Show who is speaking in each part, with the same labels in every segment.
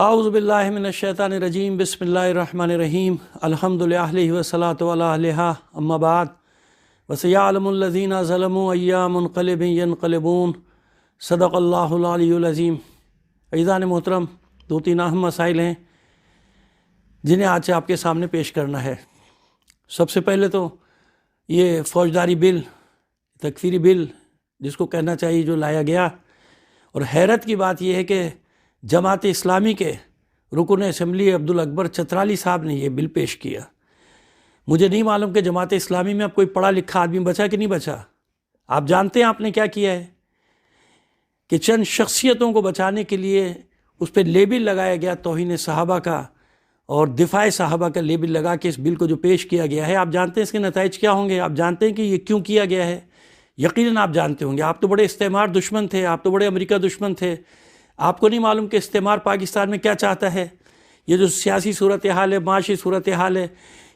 Speaker 1: اعوذ باللہ من الشیطان الرجیم بسم اللہ الرحمن الرحیم الحمدللہ والصلاۃ علی اہلھا اما بعد وسیعلم الذین ظلموا ای منقلب ینقلبون صدق اللہ العلی العظیم۔ عزیزان محترم، دو تین اہم مسائل ہیں جنہیں آج سے آپ کے سامنے پیش کرنا ہے۔ سب سے پہلے تو یہ فوجداری بل، تکفیری بل جس کو کہنا چاہیے، جو لایا گیا، اور حیرت کی بات یہ ہے کہ جماعت اسلامی کے رکن اسمبلی عبدالاکبر چترالی صاحب نے یہ بل پیش کیا۔ مجھے نہیں معلوم کہ جماعت اسلامی میں اب کوئی پڑھا لکھا آدمی بچا کہ نہیں بچا۔ آپ جانتے ہیں آپ نے کیا کیا ہے کہ چند شخصیتوں کو بچانے کے لیے اس پہ لیبل لگایا گیا توہین صحابہ کا اور دفاع صحابہ کا لیبل لگا کے اس بل کو جو پیش کیا گیا ہے، آپ جانتے ہیں اس کے نتائج کیا ہوں گے؟ آپ جانتے ہیں کہ یہ کیوں کیا گیا ہے؟ یقیناً آپ جانتے ہوں گے۔ آپ تو بڑے استعمار دشمن تھے، آپ تو بڑے امریکہ دشمن تھے۔ آپ کو نہیں معلوم کہ استعمار پاکستان میں کیا چاہتا ہے؟ یہ جو سیاسی صورتحال ہے، معاشی صورتحال ہے،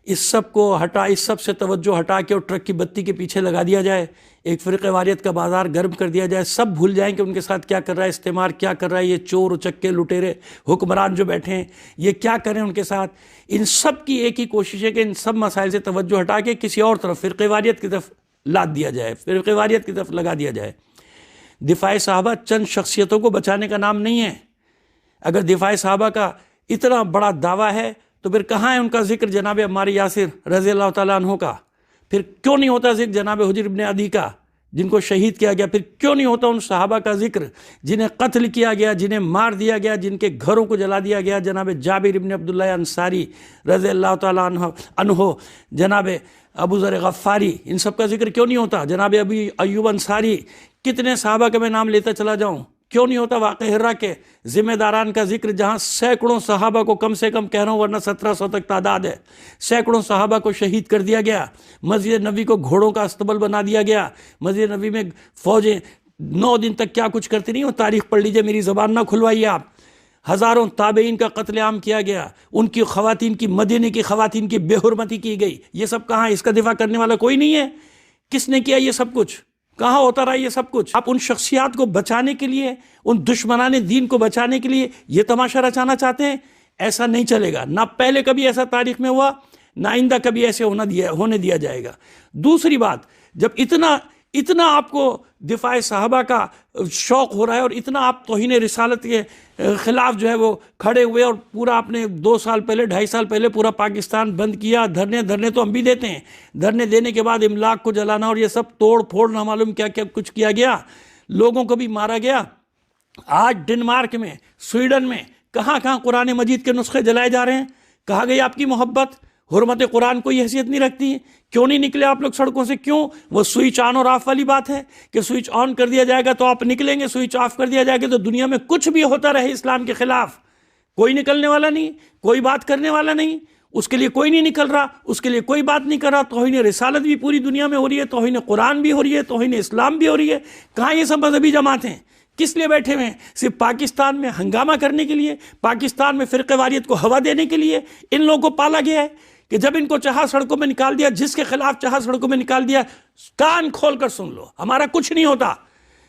Speaker 1: اس سب کو ہٹا، اس سب سے توجہ ہٹا کے اور ٹرک کی بتی کے پیچھے لگا دیا جائے، ایک فرقہ واریت کا بازار گرم کر دیا جائے، سب بھول جائیں کہ ان کے ساتھ کیا کر رہا ہے استعمار، کیا کر رہا ہے یہ چور اچکے لٹیرے حکمران جو بیٹھے ہیں، یہ کیا کریں ان کے ساتھ۔ ان سب کی ایک ہی کوشش ہے کہ ان سب مسائل سے توجہ ہٹا کے کسی اور طرف فرقہ واریت کی طرف لاد دیا جائے، فرقہ واریت کی طرف لگا دیا جائے۔ دفاع صحابہ چند شخصیتوں کو بچانے کا نام نہیں ہے۔ اگر دفاع صحابہ کا اتنا بڑا دعویٰ ہے تو پھر کہاں ہے ان کا ذکر جناب عمار یاسر رضی اللہ تعالیٰ عنہ کا؟ پھر کیوں نہیں ہوتا ذکر جناب حجر ابن عدی کا جن کو شہید کیا گیا؟ پھر کیوں نہیں ہوتا ان صحابہ کا ذکر جنہیں قتل کیا گیا، جنہیں مار دیا گیا، جن کے گھروں کو جلا دیا گیا؟ جناب جابر ابن عبداللہ انصاری رضی اللہ تعالیٰ عنہ، جناب ابو ذر غفاری، ان سب کا ذکر کیوں نہیں ہوتا؟ جناب ابی ایوب انصاری، کتنے صحابہ کا میں نام لیتا چلا جاؤں، کیوں نہیں ہوتا؟ واقعہ ہرہ کے ذمہ داران کا ذکر جہاں سینکڑوں صحابہ کو، کم سے کم کہہ رہا ہوں ورنہ 1700 تک تعداد ہے، سینکڑوں صحابہ کو شہید کر دیا گیا، مسجد نبی کو گھوڑوں کا استبل بنا دیا گیا، مسجد نبی میں فوجیں 9 دن تک کیا کچھ کرتی نہیں، وہ تاریخ پڑھ لیجئے، میری زبان نہ کھلوائیے آپ۔ ہزاروں تابعین کا قتل عام کیا گیا، ان کی خواتین کی، مدینے کی خواتین کی بے حرمتی کی گئی، یہ سب کہاں؟ اس کا دفاع کرنے والا کوئی نہیں ہے۔ کس نے کیا یہ سب کچھ؟ کہاں ہوتا رہا یہ سب کچھ؟ آپ ان شخصیات کو بچانے کے لیے، ان دشمنان دین کو بچانے کے لیے یہ تماشا رچانا چاہتے ہیں؟ ایسا نہیں چلے گا، نہ پہلے کبھی ایسا تاریخ میں ہوا، نہ آئندہ کبھی ایسے ہونے دیا جائے گا۔ دوسری بات، جب اتنا آپ کو دفاع صحابہ کا شوق ہو رہا ہے اور اتنا آپ توہین رسالت کے خلاف جو ہے وہ کھڑے ہوئے، اور پورا آپ نے 2 سال پہلے، 2.5 سال پہلے پورا پاکستان بند کیا، دھرنے تو ہم بھی دیتے ہیں، دھرنے دینے کے بعد املاک کو جلانا اور یہ سب توڑ پھوڑ نہ معلوم کیا کیا کچھ کیا گیا، لوگوں کو بھی مارا گیا۔ آج ڈنمارک میں، سویڈن میں، کہاں قرآن مجید کے نسخے جلائے جا رہے ہیں۔ کہاں گئی آپ کی محبت؟ حرمت قرآن کوئی حیثیت نہیں رکھتی ہے؟ کیوں نہیں نکلے آپ لوگ سڑکوں سے؟ کیوں؟ وہ سوئچ آن اور آف والی بات ہے کہ سوئچ آن کر دیا جائے گا تو آپ نکلیں گے، سوئچ آف کر دیا جائے گا تو دنیا میں کچھ بھی ہوتا رہے اسلام کے خلاف کوئی نکلنے والا نہیں، کوئی بات کرنے والا نہیں، اس کے لیے کوئی نہیں نکل رہا، اس کے لیے کوئی بات نہیں کر رہا۔ توہین رسالت بھی پوری دنیا میں ہو رہی ہے، توہین قرآن بھی ہو رہی ہے، توہین اسلام بھی ہو رہی ہے۔ کہاں یہ سب مذہبی جماعتیں؟ کس لیے بیٹھے ہوئے ہیں؟ صرف پاکستان میں ہنگامہ کرنے کے لیے، پاکستان میں فرقہ واریت کو ہوا دینے کے لیے ان لوگوں کو پالا گیا ہے کہ جب ان کو چاہا سڑکوں میں نکال دیا، جس کے خلاف چاہا سڑکوں میں نکال دیا۔ کان کھول کر سن لو، ہمارا کچھ نہیں ہوتا۔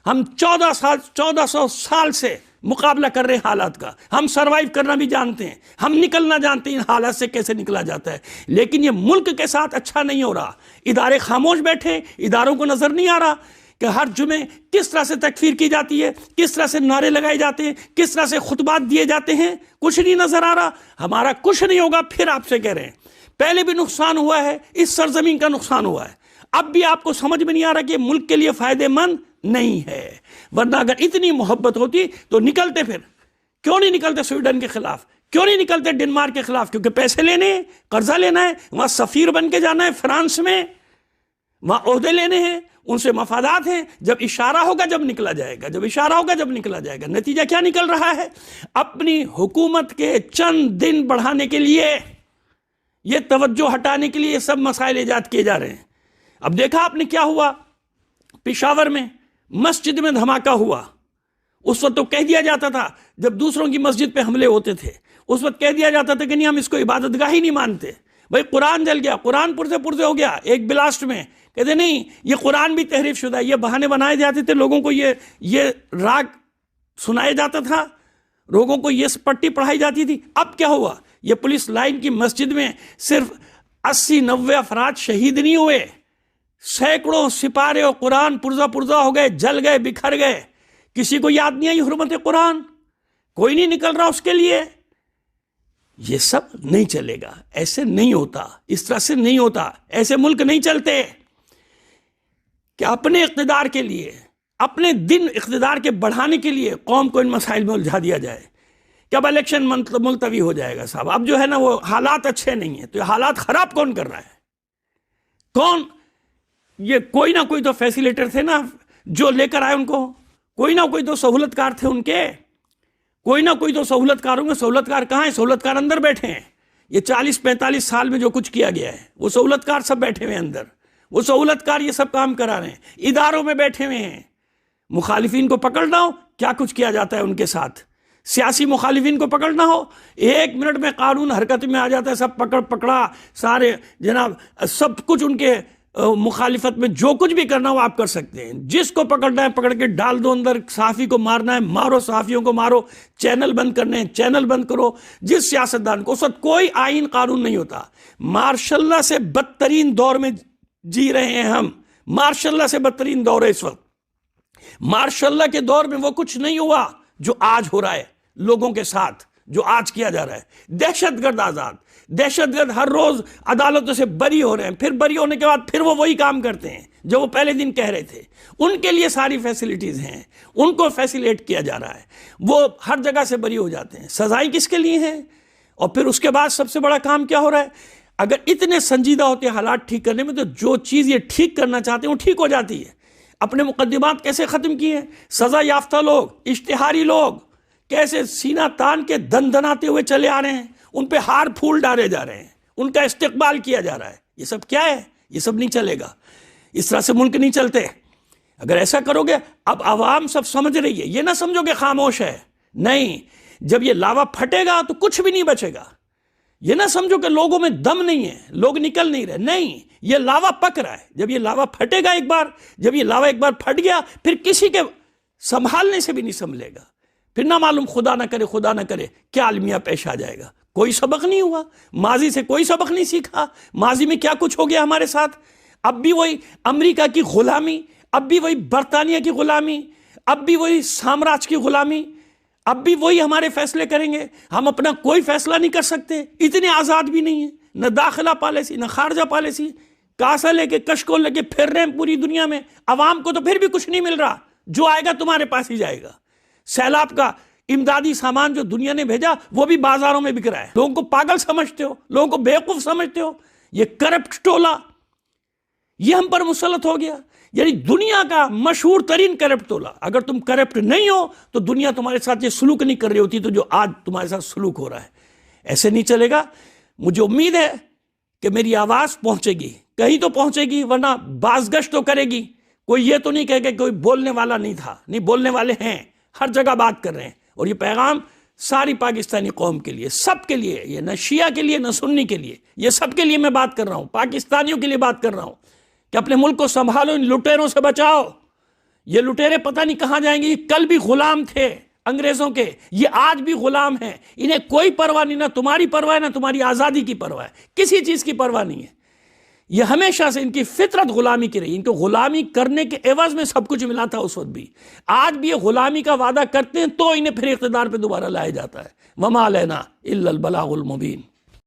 Speaker 1: ہم 1400 سال سے مقابلہ کر رہے ہیں حالات کا، ہم سروائیو کرنا بھی جانتے ہیں، ہم نکلنا جانتے ہیں ان حالات سے کیسے نکلا جاتا ہے، لیکن یہ ملک کے ساتھ اچھا نہیں ہو رہا۔ ادارے خاموش بیٹھے، اداروں کو نظر نہیں آ رہا کہ ہر جمعے کس طرح سے تکفیر کی جاتی ہے، کس طرح سے نعرے لگائے جاتے ہیں، کس طرح سے خطبات دیے جاتے ہیں۔ کچھ نہیں نظر آ رہا۔ ہمارا کچھ نہیں ہوگا، پھر آپ سے کہہ رہے ہیں پہلے بھی نقصان ہوا ہے، اس سرزمین کا نقصان ہوا ہے، اب بھی آپ کو سمجھ میں نہیں آ رہا کہ ملک کے لیے فائدہ مند نہیں ہے۔ ورنہ اگر اتنی محبت ہوتی تو نکلتے۔ پھر کیوں نہیں نکلتے سویڈن کے خلاف؟ کیوں نہیں نکلتے ڈنمارک کے خلاف؟ کیونکہ پیسے لینے ہیں، قرضہ لینا ہے، وہاں سفیر بن کے جانا ہے فرانس میں، وہاں عہدے لینے ہیں، ان سے مفادات ہیں۔ جب اشارہ ہوگا جب نکلا جائے گا، جب اشارہ ہوگا جب نکلا جائے گا۔ نتیجہ کیا نکل رہا ہے؟ اپنی حکومت کے چند دن بڑھانے کے لیے، یہ توجہ ہٹانے کے لیے یہ سب مسائل ایجاد کیے جا رہے ہیں۔ اب دیکھا آپ نے کیا ہوا پشاور میں، مسجد میں دھماکہ ہوا۔ اس وقت تو کہہ دیا جاتا تھا، جب دوسروں کی مسجد پہ حملے ہوتے تھے اس وقت کہہ دیا جاتا تھا کہ نہیں، ہم اس کو عبادت گاہ ہی نہیں مانتے۔ بھائی قرآن جل گیا، قرآن پرزے ہو گیا ایک بلاسٹ میں، کہتے نہیں یہ قرآن بھی تحریف شدہ ہے۔ یہ بہانے بنائے جاتے تھے، لوگوں کو یہ راگ سنایا جاتا تھا لوگوں کو یہ پٹی پڑھائی جاتی تھی. اب کیا ہوا؟ یہ پولیس لائن کی مسجد میں صرف 80-90 افراد شہید نہیں ہوئے، سینکڑوں سپارے اور قرآن پرزہ پرزہ ہو گئے، جل گئے، بکھر گئے. کسی کو یاد نہیں آئی حرمت قرآن؟ کوئی نہیں نکل رہا اس کے لیے. یہ سب نہیں چلے گا، ایسے نہیں ہوتا، اس طرح سے نہیں ہوتا. ایسے ملک نہیں چلتے کہ اپنے اقتدار کے لیے، اپنے دن اقتدار کے بڑھانے کے لیے قوم کو ان مسائل میں الجھا دیا جائے کہ اب الیکشن ملتوی ہو جائے گا. صاحب اب جو ہے نا وہ حالات اچھے نہیں ہیں، تو یہ حالات خراب کون کر رہا ہے؟ کون؟ یہ کوئی نہ کوئی تو فیسیلیٹر تھے نا جو لے کر آئے ان کو، کوئی نہ کوئی تو سہولت کار تھے ان کے، کوئی نہ کوئی تو سہولت کار ہوں گے. سہولت کار کہاں ہیں؟ سہولت کار اندر بیٹھے ہیں. یہ 40-45 سال میں جو کچھ کیا گیا ہے وہ سہولت کار سب بیٹھے ہوئے ہیں اندر، وہ سہولت کار یہ سب کام کرا رہے ہیں، اداروں میں بیٹھے ہوئے ہیں. مخالفین کو پکڑنا ہو کیا کچھ کیا جاتا ہے ان کے ساتھ. سیاسی مخالفین کو پکڑنا ہو 1 منٹ میں قانون حرکت میں آ جاتا ہے. سب پکڑا سارے جناب، سب کچھ ان کے مخالفت میں جو کچھ بھی کرنا ہو آپ کر سکتے ہیں. جس کو پکڑنا ہے پکڑ کے ڈال دو اندر. صحافی کو مارنا ہے مارو، صحافیوں کو مارو. چینل بند کرنے ہیں چینل بند کرو. جس سیاستدان کو، اس وقت کوئی آئین قانون نہیں ہوتا. مارشاء اللہ سے بدترین دور میں جی رہے ہیں ہم. مارشاء اللہ سے بدترین دور ہے اس وقت. مارشاء اللہ کے دور میں وہ کچھ نہیں ہوا جو آج ہو رہا ہے لوگوں کے ساتھ، جو آج کیا جا رہا ہے. دہشت گرد آزاد، دہشت گرد ہر روز عدالتوں سے بری ہو رہے ہیں، پھر بری ہونے کے بعد پھر وہ وہی کام کرتے ہیں جو وہ پہلے دن کہہ رہے تھے. ان کے لیے ساری فیسلٹیز ہیں، ان کو فیسیلیٹ کیا جا رہا ہے، وہ ہر جگہ سے بری ہو جاتے ہیں. سزائیں کس کے لیے ہیں؟ اور پھر اس کے بعد سب سے بڑا کام کیا ہو رہا ہے؟ اگر اتنے سنجیدہ ہوتے ہیں حالات ٹھیک کرنے میں، تو جو چیز یہ ٹھیک کرنا چاہتے ہیں وہ ٹھیک ہو جاتی ہے. اپنے مقدمات کیسے ختم کیے؟ سزا یافتہ لوگ، اشتہاری لوگ کیسے سینہ تان کے دن دناتے ہوئے چلے آ رہے ہیں، ان پہ ہار پھول ڈالے جا رہے ہیں، ان کا استقبال کیا جا رہا ہے. یہ سب کیا ہے؟ یہ سب نہیں چلے گا. اس طرح سے ملک نہیں چلتے. اگر ایسا کرو گے، اب عوام سب سمجھ رہی ہے، یہ نہ سمجھو کہ خاموش ہے. نہیں، جب یہ لاوا پھٹے گا تو کچھ بھی نہیں بچے گا. یہ نہ سمجھو کہ لوگوں میں دم نہیں ہے، لوگ نکل نہیں رہے. نہیں، یہ لاوا پک رہا ہے. جب یہ لاوا پھٹے گا ایک بار، جب یہ لاوا ایک بار پھٹ گیا، پھر کسی کے سنبھالنے سے بھی نہیں سنبھلے گا. پھر نہ معلوم خدا نہ کرے کیا المیہ پیش آ جائے گا. کوئی سبق نہیں ہوا، ماضی سے کوئی سبق نہیں سیکھا. ماضی میں کیا کچھ ہو گیا ہمارے ساتھ. اب بھی وہی امریکہ کی غلامی، اب بھی وہی برطانیہ کی غلامی، اب بھی وہی سامراج کی غلامی، اب بھی وہی ہمارے فیصلے کریں گے. ہم اپنا کوئی فیصلہ نہیں کر سکتے، اتنے آزاد بھی نہیں ہیں. نہ داخلہ پالیسی نہ خارجہ پالیسی. کاسا لے کے کشکول لے کے پھر رہے ہیں پوری دنیا میں. عوام کو تو پھر بھی کچھ نہیں مل رہا. جو آئے گا تمہارے پاس ہی جائے گا. سیلاب کا امدادی سامان جو دنیا نے بھیجا وہ بھی بازاروں میں بک رہا ہے. لوگوں کو پاگل سمجھتے ہو، لوگوں کو بیوقوف سمجھتے ہو. یہ کرپٹ ٹولہ یہ ہم پر مسلط ہو گیا. یعنی دنیا کا مشہور ترین کرپٹ ٹولہ. اگر تم کرپٹ نہیں ہو تو دنیا تمہارے ساتھ یہ سلوک نہیں کر رہی ہوتی تو جو آج تمہارے ساتھ سلوک ہو رہا ہے. ایسے نہیں چلے گا. مجھے امید ہے کہ میری آواز پہنچے گی، کہیں تو پہنچے گی، ورنہ بازگشت تو کرے گی. کوئی یہ تو نہیں کہے کہ کوئی بولنے والا نہیں تھا. نہیں، بولنے والے ہیں، ہر جگہ بات کر رہے ہیں. اور یہ پیغام ساری پاکستانی قوم کے لیے، سب کے لیے، یہ نہ شیعہ کے لیے نہ سنی کے لیے، یہ سب کے لیے میں بات کر رہا ہوں. پاکستانیوں کے لیے بات کر رہا ہوں کہ اپنے ملک کو سنبھالو، ان لٹیروں سے بچاؤ. یہ لٹیرے پتہ نہیں کہاں جائیں گے. یہ کل بھی غلام تھے انگریزوں کے، یہ آج بھی غلام ہیں. انہیں کوئی پرواہ نہیں، نہ تمہاری پرواہ ہے نہ تمہاری آزادی کی پرواہ ہے. کسی چیز کی پرواہ نہیں ہے. یہ ہمیشہ سے ان کی فطرت غلامی کی رہی. ان کو غلامی کرنے کے عوض میں سب کچھ ملا تھا اس وقت بھی. آج بھی یہ غلامی کا وعدہ کرتے ہیں تو انہیں پھر اقتدار پہ دوبارہ لایا جاتا ہے. وما علینا الا البلاغ المبین.